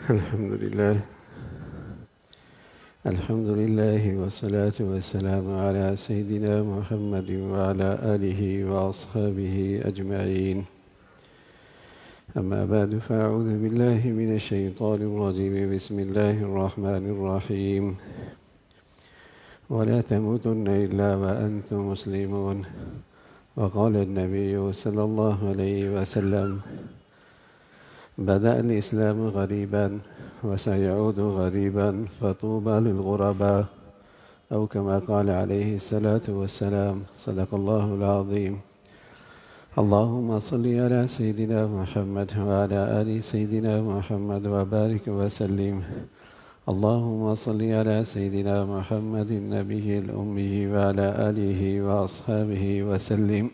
الحمد لله والصلاة والسلام على سيدنا محمد وعلى آله وأصحابه أجمعين. أما بعد فأعوذ بالله من الشيطان الرجيم. بسم الله الرحمن الرحيم. ولا تموتن إلا وأنتم مسلمون. وقال النبي صلى الله عليه وسلم: بدأ الإسلام غريبا وسيعود غريبا فطوبى للغرباء، أو كما قال عليه الصلاة والسلام. صدق الله العظيم. اللهم صل على سيدنا محمد وعلى آل سيدنا محمد وبارك وسلم. اللهم صل على سيدنا محمد النبي الأمي وعلى آله وأصحابه وسلم.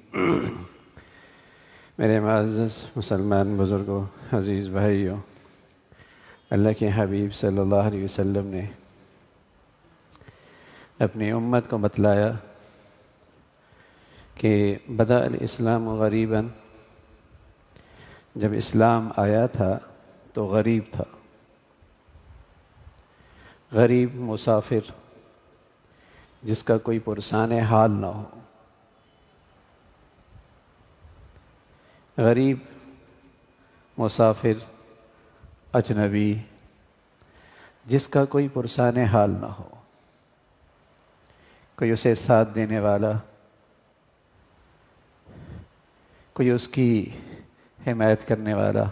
میرے معزز مسلمان بزرگوں، عزیز بھائیوں، اللہ کے حبیب صلی اللہ علیہ وسلم نے اپنی امت کو بتلایا کہ بدأ الاسلام غریباً، جب اسلام آیا تھا تو غریب تھا. غریب مسافر جس کا کوئی پرسان حال نہ ہو، غریب مسافر اجنبی جس کا کوئی پرسان حال نہ ہو، کوئی اسے ساتھ دینے والا، کوئی اس کی حمایت کرنے والا،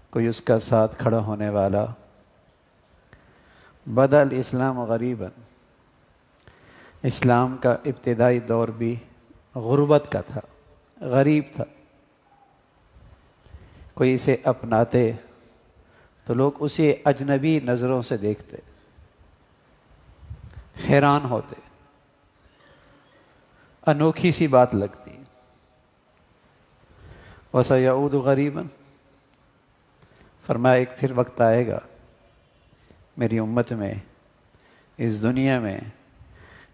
کوئی اس کا ساتھ کھڑا ہونے والا. بدأ الاسلام غریباً، اسلام کا ابتدائی دور بھی غربت کا تھا، غریب تھا. کوئی اسے اپناتے تو لوگ اسے اجنبی نظروں سے دیکھتے، حیران ہوتے، انوکھی سی بات لگتی. وَسَيَعُودُ غَرِيبًا، فرمایا ایک پھر وقت آئے گا میری امت میں، اس دنیا میں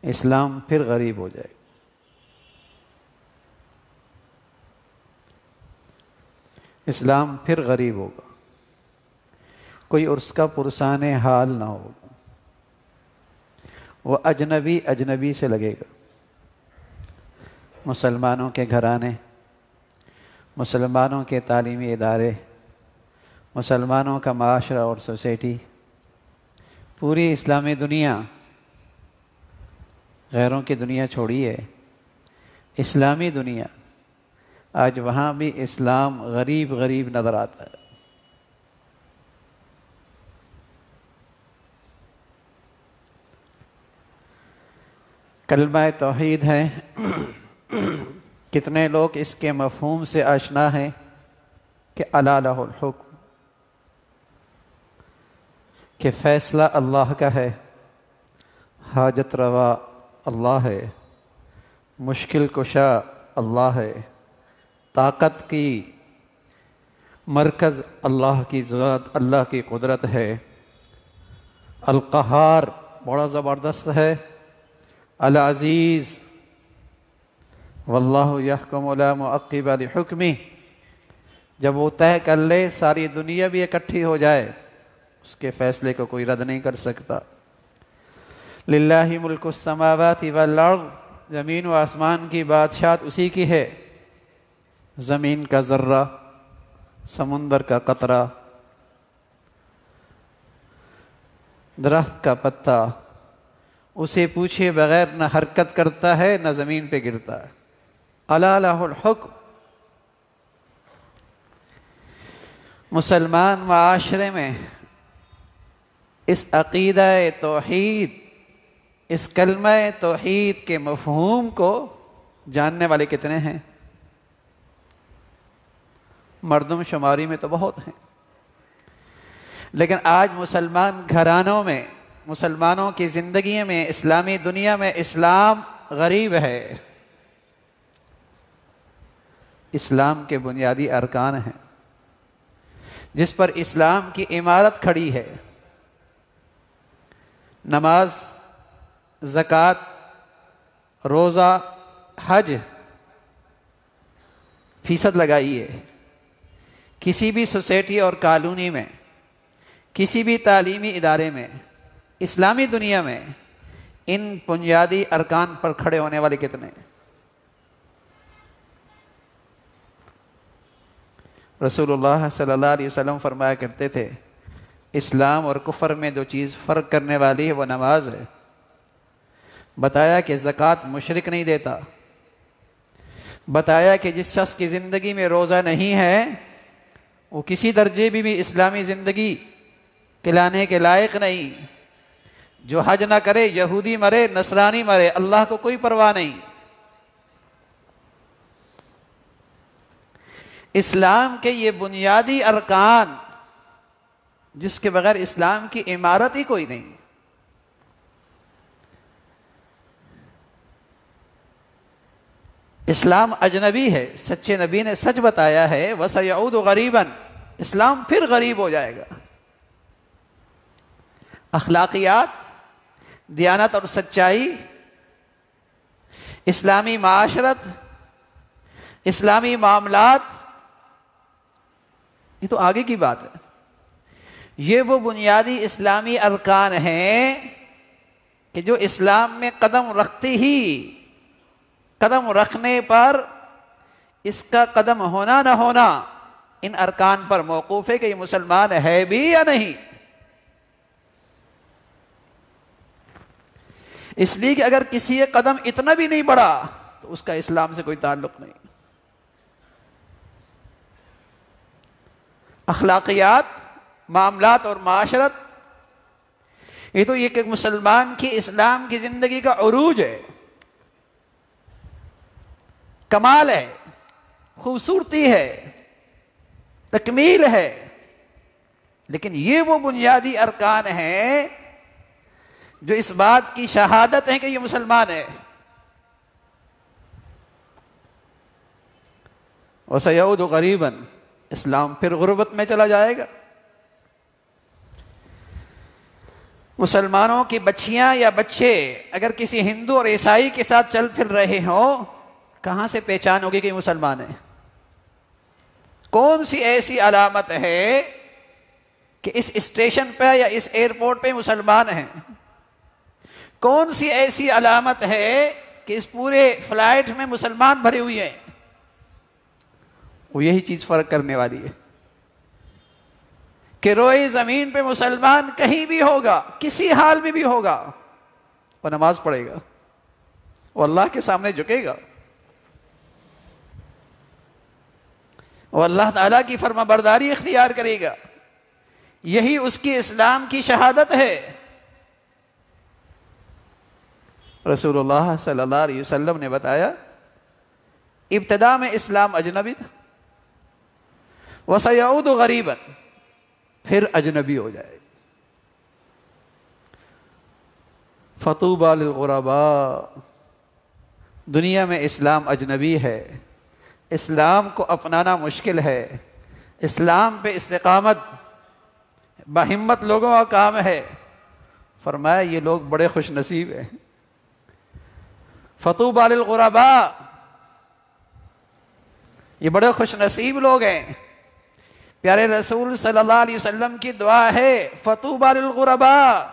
اسلام پھر غریب ہو جائے گا. اسلام پھر غریب ہوگا، کوئی اس کا پرسان حال نہ ہوگا، وہ اجنبی سے لگے گا. مسلمانوں کے گھرانے، مسلمانوں کے تعلیمی ادارے، مسلمانوں کا معاشرہ اور سوسائٹی، پوری اسلامی دنیا، غیروں کی دنیا چھوڑیے، اسلامی دنیا، آج وہاں بھی اسلام غریب غریب نظر آتا ہے. کلمہ توحید ہے، کتنے لوگ اس کے مفہوم سے آشنا ہیں کہ الا لہ الحکم، کہ فیصلہ اللہ کا ہے، حاجت روا اللہ ہے، مشکل کشا اللہ ہے، طاقت کی مرکز اللہ کی ذات، اللہ کی قدرت ہے. القہار بڑا زبردست ہے، العزیز واللہ یحکم لا معقب لحکمہ، جب وہ طے کر لے ساری دنیا بھی اکٹھی ہو جائے اس کے فیصلے کو کوئی رد نہیں کر سکتا. للہ ملک السماوات والارض، زمین و آسمان کی بادشاہت اسی کی ہے. زمین کا ذرہ، سمندر کا قطرہ، درخت کا پتا، اسے پوچھے بغیر نہ حرکت کرتا ہے نہ زمین پہ گرتا ہے. الا لہ الحکم. مسلمان معاشرے میں اس عقیدہ توحید، اس کلمہ توحید کے مفہوم کو جاننے والے کتنے ہیں؟ مردم شماری میں تو بہت ہیں، لیکن آج مسلمان گھرانوں میں، مسلمانوں کی زندگی میں، اسلامی دنیا میں اسلام غریب ہے. اسلام کے بنیادی ارکان ہیں جس پر اسلام کی عمارت کھڑی ہے. نماز، زکوٰۃ، روزہ، حج، فیصد لگائیے. کسی بھی سوسائٹی اور کالونی میں کسی بھی تعلیمی ادارے میں، اسلامی دنیا میں ان بنیادی ارکان پر کھڑے ہونے والے کتنے ہیں؟ رسول اللہ صلی اللہ علیہ وسلم فرمایا کرتے تھے اسلام اور کفر میں جو چیز فرق کرنے والی ہے وہ نماز ہے۔ بتایا کہ زکوٰۃ مشرک نہیں دیتا، بتایا کہ جس شخص کی زندگی میں روزہ نہیں ہے وہ کسی درجے بھی اسلامی زندگی کلانے کے لائق نہیں، جو حج نہ کرے یہودی مرے نصرانی مرے اللہ کو کوئی پرواہ نہیں۔ اسلام کے یہ بنیادی ارکان جس کے بغیر اسلام کی عمارت ہی کوئی نہیں۔ اسلام اجنبی ہے، سچے نبی نے سچ بتایا ہے وَسَيَعُودُ غَرِيبًا، اسلام پھر غریب ہو جائے گا۔ اخلاقیات، دیانت اور سچائی، اسلامی معاشرت، اسلامی معاملات، یہ تو آگے کی بات ہے۔ یہ وہ بنیادی اسلامی ارکان ہیں کہ جو اسلام میں قدم رکھتے ہی قدم رکھنے پر اس کا قدم ہونا نہ ہونا ان ارکان پر موقوف ہے کہ یہ مسلمان ہے بھی یا نہیں۔ اس لیے کہ اگر کسی کا قدم اتنا بھی نہیں بڑھا تو اس کا اسلام سے کوئی تعلق نہیں۔ اخلاقیات، معاملات اور معاشرت، یہ تو یہ کہ مسلمان کی اسلام کی زندگی کا عروج ہے، کمال ہے، خوبصورتی ہے، تکمیل ہے۔ لیکن یہ وہ بنیادی ارکان ہیں جو اس بات کی شہادت ہے کہ یہ مسلمان ہے۔ وَسَيَعُودُ غَرِيبًا، اسلام پھر غربت میں چلا جائے گا۔ مسلمانوں کی بچیاں یا بچے اگر کسی ہندو اور عیسائی کے ساتھ چل پھر رہے ہوں، کہاں سے پہچان ہوگی کہ یہ مسلمان ہے؟ کون سی ایسی علامت ہے کہ اس اسٹیشن پہ یا اس ایئرپورٹ پہ مسلمان ہیں؟ کون سی ایسی علامت ہے کہ اس پورے فلائٹ میں مسلمان بھرے ہوئے ہیں؟ وہ یہی چیز فرق کرنے والی ہے کہ روئے زمین پہ مسلمان کہیں بھی ہوگا، کسی حال میں بھی ہوگا، وہ نماز پڑھے گا، وہ اللہ کے سامنے جھکے گا، وہ اللہ تعالیٰ کی فرما برداری اختیار کرے گا۔ یہی اس کی اسلام کی شہادت ہے۔ رسول اللہ صلی اللہ علیہ وسلم نے بتایا ابتدا میں اسلام اجنبی تھا، وَسَيَعُودُ غَرِيبًا، پھر اجنبی ہو جائے۔ فَطُوبَى لِلْغُرَبَاءِ، دنیا میں اسلام اجنبی ہے، اسلام کو اپنانا مشکل ہے، اسلام پہ استقامت باہمت لوگوں کا کام ہے۔ فرمایا یہ لوگ بڑے خوش نصیب ہیں۔ فَطُوبَى لِلْغُرَبَاءِ، یہ بڑے خوش نصیب لوگ ہیں۔ پیارے رسول صلی اللہ علیہ وسلم کی دعا ہے فَطُوبَى لِلْغُرَبَاءِ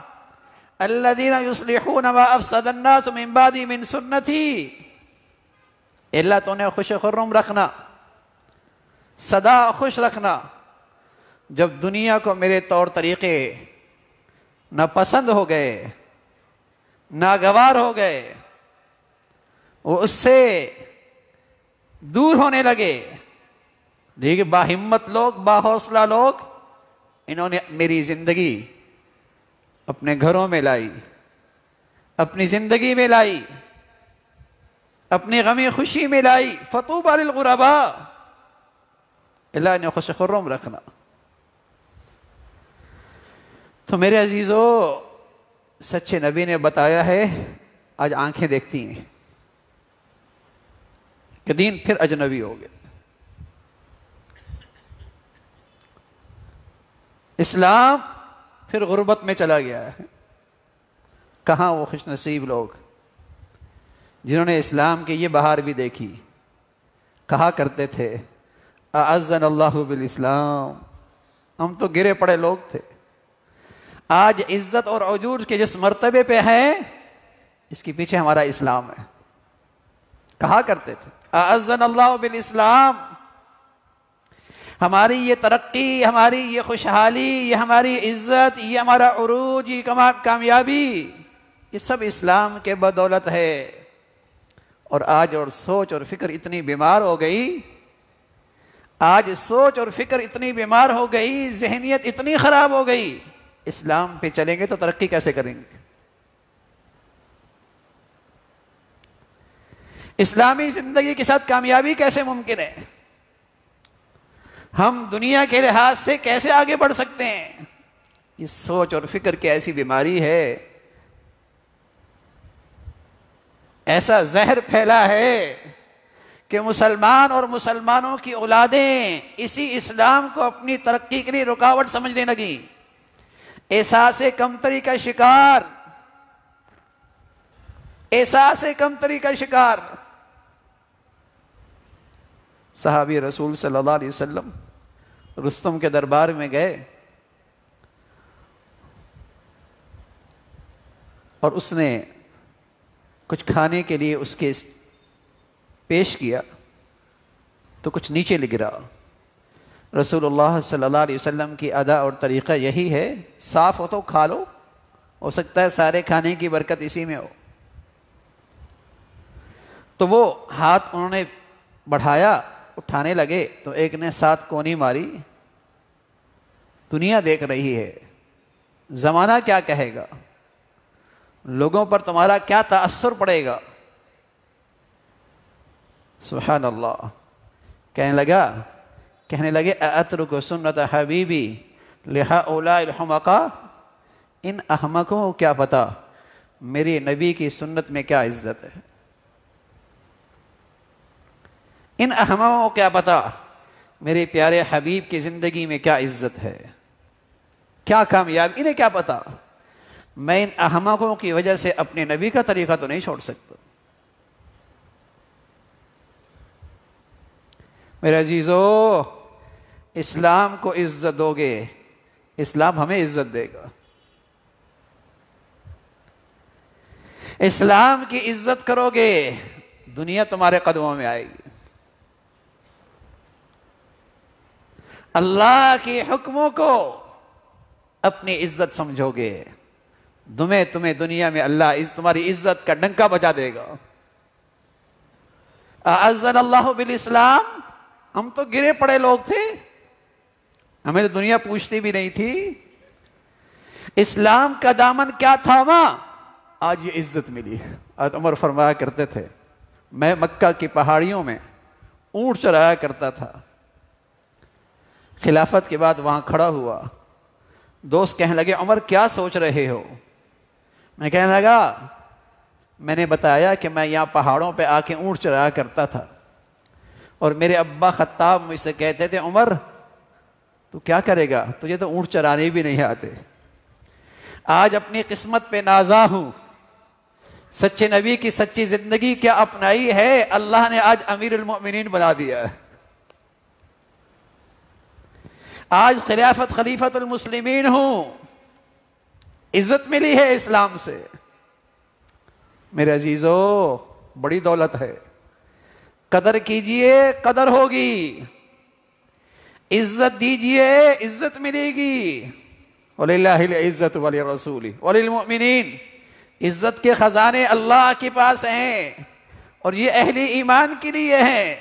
الَّذِينَ يُصْلِحُونَ مَا أَفْسَدَ النَّاسُ مِن بَعْدِي مِن سُنَّتِي، اللہ تو نے خوش خرم رکھنا، سدا خوش رکھنا جب دنیا کو میرے طور طریقے ناپسند ہو گئے، ناگوار ہو گئے، وہ اس سے دور ہونے لگے، لیکن باہمت لوگ، باحوصلہ لوگ، انہوں نے میری زندگی اپنے گھروں میں لائی، اپنی زندگی میں لائی، اپنی غمی خوشی میں لائی۔ فَطُوبَى لِلْغُرَبَاءِ، اللہ نے خوش خرم رکھنا۔ تو میرے عزیزو، سچے نبی نے بتایا ہے، آج آنکھیں دیکھتی ہیں کہ دین پھر اجنبی ہو گئے۔ اسلام پھر غربت میں چلا گیا ہے۔ کہاں وہ خوش نصیب لوگ جنہوں نے اسلام کی یہ بہار بھی دیکھی؟ کہا کرتے تھے اعزنا اللہ بالاسلام، ہم تو گرے پڑے لوگ تھے، آج عزت اور عجوج کے جس مرتبے پہ ہیں اس کے پیچھے ہمارا اسلام ہے. کہا کرتے تھے اعزنا اللہ بالاسلام. ہماری یہ ترقی، ہماری یہ خوشحالی، یہ ہماری عزت، یہ ہمارا عروج، یہ کامیابی، یہ سب اسلام کے بدولت ہے. اور آج اور سوچ اور فکر اتنی بیمار ہو گئی، آج سوچ اور فکر اتنی بیمار ہو گئی، ذہنیت اتنی خراب ہو گئی، اسلام پہ چلیں گے تو ترقی کیسے کریں گے؟ اسلامی زندگی کے ساتھ کامیابی کیسے ممکن ہے؟ ہم دنیا کے لحاظ سے کیسے آگے بڑھ سکتے ہیں؟ اس سوچ اور فکر کی ایسی بیماری ہے، ایسا زہر پھیلا ہے کہ مسلمان اور مسلمانوں کی اولادیں اسی اسلام کو اپنی ترقی کے لیے رکاوٹ سمجھنے لگیں. احساس کمتری کا شکار، احساس کمتری کا شکار. صحابی رسول صلی اللہ علیہ وسلم رستم کے دربار میں گئے اور اس نے کچھ کھانے کے لیے اس کے پیش کیا تو کچھ نیچے گرا. رسول اللہ صلی اللہ علیہ وسلم کی ادا اور طریقہ یہی ہے، صاف ہو تو کھا لو، ہو سکتا ہے سارے کھانے کی برکت اسی میں ہو. تو وہ ہاتھ انہوں نے بڑھایا، اٹھانے لگے تو ایک نے 7 کونی ماری. دنیا دیکھ رہی ہے، زمانہ کیا کہے گا، لوگوں پر تمہارا کیا تاثر پڑے گا. سبحان اللہ. کہنے لگے اترک سنت حبیبی لہؤلاء الحمقاء. ان احمقوں کو کیا پتا میری نبی کی سنت میں کیا عزت ہے. ان احمقوں کو کیا پتا میرے پیارے حبیب کی زندگی میں کیا عزت ہے، کیا کامیابی. انہیں کیا پتا. میں ان احمقوں کی وجہ سے اپنے نبی کا طریقہ تو نہیں چھوڑ سکتا. میرے عزیزو، اسلام کو عزت دو گے، اسلام ہمیں عزت دے گا. اسلام کی عزت کرو گے، دنیا تمہارے قدموں میں آئے گی. اللہ کے حکموں کو اپنی عزت سمجھو گے، تمہیں دنیا میں اللہ تمہاری عزت کا ڈنکا بجا دے گا. اعزنا اللہ بالاسلام. ہم تو گرے پڑے لوگ تھے، ہمیں تو دنیا پوچھتی بھی نہیں تھی. اسلام کا دامن کیا تھاما، آج یہ عزت ملی. آج عمر فرمایا کرتے تھے میں مکہ کی پہاڑیوں میں اونٹ چرایا کرتا تھا. خلافت کے بعد وہاں کھڑا ہوا، دوست کہنے لگے عمر کیا سوچ رہے ہو. میں کہنے لگا میں نے بتایا کہ میں یہاں پہاڑوں پہ آ کے اونٹ چرایا کرتا تھا، اور میرے ابا خطاب مجھ سے کہتے تھے عمر تو کیا کرے گا، تجھے تو اونٹ چرانے بھی نہیں آتے. آج اپنی قسمت پہ نازا ہوں، سچے نبی کی سچی زندگی کیا اپنائی ہے، اللہ نے آج امیر المؤمنین بنا دیا ہے. آج خلافت خلیفۃ المسلمین ہوں، عزت ملی ہے اسلام سے. میرے عزیزو، بڑی دولت ہے، قدر کیجئے قدر ہوگی، عزت دیجئے عزت ملے گی. وَلِلَّهِ الْعِزَّةُ وَلِلرَّسُولِ وَلِلْمُؤْمِنِينَ. عزت کے خزانے اللہ کے پاس ہیں اور یہ اہل ایمان کے لیے ہیں.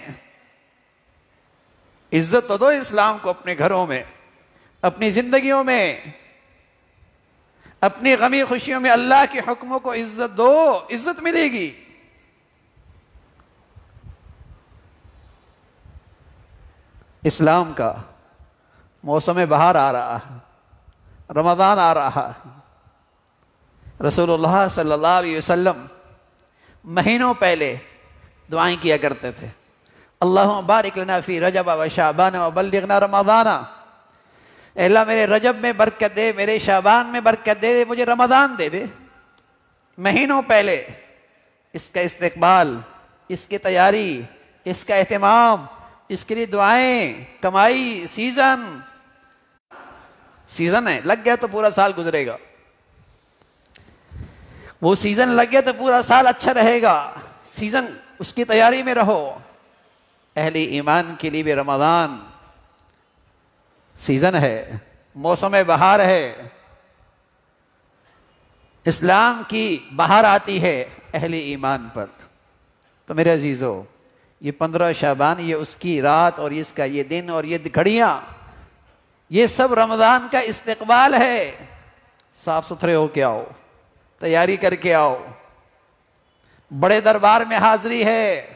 عزت تو دو اسلام کو اپنے گھروں میں، اپنی زندگیوں میں، اپنی غمی خوشیوں میں اللہ کے حکموں کو عزت دو، عزت ملے گی. اسلام کا موسم بہار آ رہا ہے، رمضان آ رہا ہے. رسول اللہ صلی اللہ علیہ وسلم مہینوں پہلے دعائیں کیا کرتے تھے، اللہم بارک لنا فی رجب و شعبان و بلغنا رمضان. اے اللہ میرے رجب میں برکت دے، میرے شعبان میں برکت دے، مجھے رمضان دے دے. مہینوں پہلے اس کا استقبال، اس کی تیاری، اس کا اہتمام، اس کے لیے دعائیں، کمائی، سیزن. سیزن ہے، لگ گیا تو پورا سال گزرے گا، وہ سیزن لگ گیا تو پورا سال اچھا رہے گا، سیزن اس کی تیاری میں رہو۔ اہل ایمان کے لیے بھی رمضان سیزن ہے، موسم بہار ہے، اسلام کی بہار آتی ہے اہل ایمان پر۔ تو میرے عزیزو، یہ 15 شعبان، یہ اس کی رات اور اس کا یہ دن اور یہ گھڑیاں، یہ سب رمضان کا استقبال ہے۔ صاف ستھرے ہو کے آؤ، تیاری کر کے آؤ، بڑے دربار میں حاضری ہے،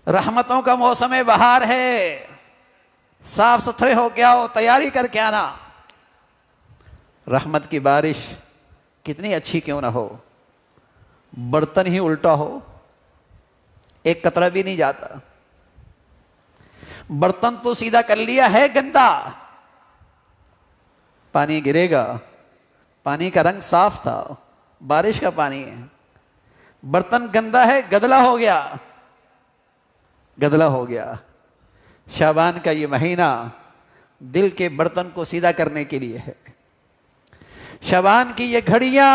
رحمتوں کا موسم بہار ہے، صاف ستھرے ہو کے آؤ، تیاری کر کے آنا۔ رحمت کی بارش کتنی اچھی کیوں نہ ہو، برتن ہی الٹا ہو، ایک قطرہ بھی نہیں جاتا، برتن تو سیدھا کر لیا ہے گندا، پانی گرے گا، پانی کا رنگ صاف تھا، بارش کا پانی ہے، برتن گندا ہے، گدلا ہو گیا، گدلا ہو گیا۔ شعبان کا یہ مہینہ دل کے برتن کو سیدھا کرنے کے لیے ہے، شعبان کی یہ گھڑیاں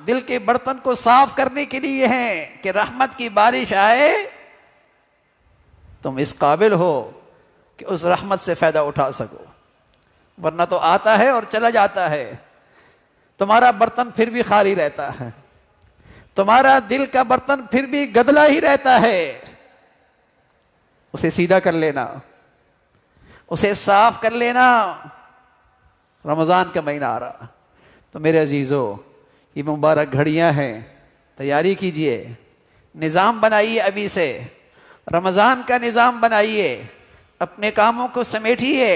دل کے برتن کو صاف کرنے کے لیے ہیں کہ رحمت کی بارش آئے تم اس قابل ہو کہ اس رحمت سے فائدہ اٹھا سکو، ورنہ تو آتا ہے اور چلا جاتا ہے، تمہارا برتن پھر بھی خالی رہتا ہے، تمہارا دل کا برتن پھر بھی گدلا ہی رہتا ہے۔ اسے سیدھا کر لینا، اسے صاف کر لینا۔ رمضان کا مہینہ آ رہا، تو میرے عزیزو، یہ مبارک گھڑیاں ہیں، تیاری کیجئے، نظام بنائیے، ابھی سے رمضان کا نظام بنائیے، اپنے کاموں کو سمیٹیے،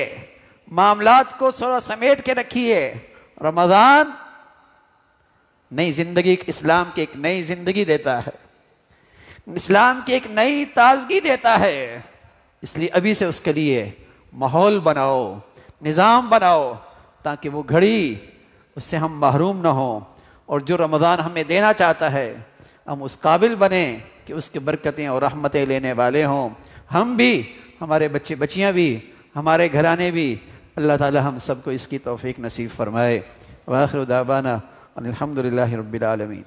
معاملات کو تھوڑا سمیٹ کے رکھیے۔ رمضان نئی زندگی، اسلام کی ایک نئی زندگی دیتا ہے، اسلام کی ایک نئی تازگی دیتا ہے، اس لیے ابھی سے اس کے لیے ماحول بناؤ، نظام بناؤ، تاکہ وہ گھڑی اس سے ہم محروم نہ ہوں، اور جو رمضان ہمیں دینا چاہتا ہے ہم اس قابل بنیں کہ اس کی برکتیں اور رحمتیں لینے والے ہوں، ہم بھی، ہمارے بچے بچیاں بھی، ہمارے گھرانے بھی۔ اللہ تعالی ہم سب کو اس کی توفیق نصیب فرمائے۔ وآخر دعوانا الحمد للہ رب العالمین۔